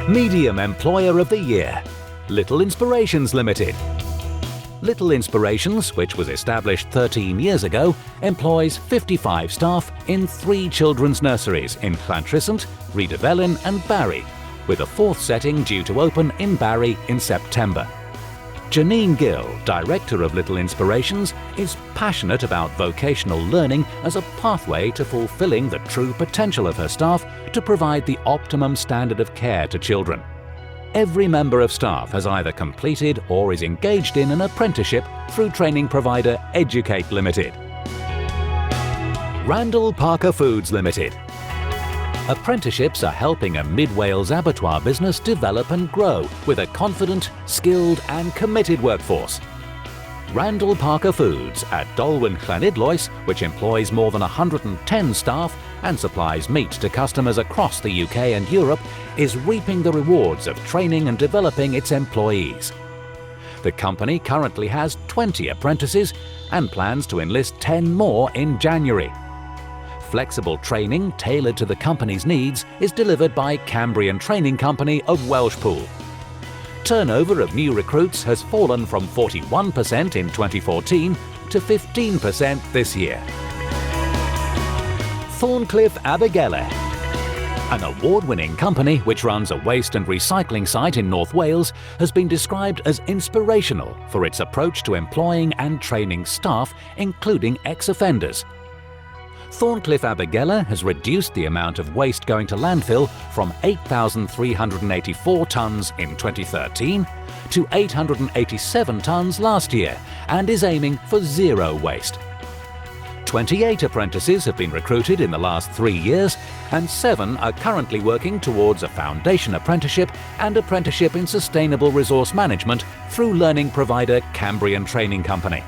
Medium Employer of the Year, Little Inspirations Limited. Little Inspirations, which was established 13 years ago, employs 55 staff in 3 children's nurseries in Llantrisant, Rhydyfelin and Barry, with a 4th setting due to open in Barry in September. Janine Gill, Director of Little Inspirations, is passionate about vocational learning as a pathway to fulfilling the true potential of her staff to provide the optimum standard of care to children. Every member of staff has either completed or is engaged in an apprenticeship through training provider Educate Limited. Randall Parker Foods Limited. Apprenticeships are helping a mid-Wales abattoir business develop and grow with a confident, skilled and committed workforce. Randall Parker Foods at Dolwyn Llanidloes, which employs more than 110 staff and supplies meat to customers across the UK and Europe, is reaping the rewards of training and developing its employees. The company currently has 20 apprentices and plans to enlist 10 more in January. Flexible training tailored to the company's needs is delivered by Cambrian Training Company of Welshpool. Turnover of new recruits has fallen from 41% in 2014 to 15% this year. Thorncliffe Abigail, an award-winning company which runs a waste and recycling site in North Wales, has been described as inspirational for its approach to employing and training staff, including ex-offenders. Thorncliffe Abigail has reduced the amount of waste going to landfill from 8,384 tonnes in 2013 to 887 tonnes last year and is aiming for zero waste. 28 apprentices have been recruited in the last 3 years and 7 are currently working towards a foundation apprenticeship and apprenticeship in sustainable resource management through learning provider Cambrian Training Company.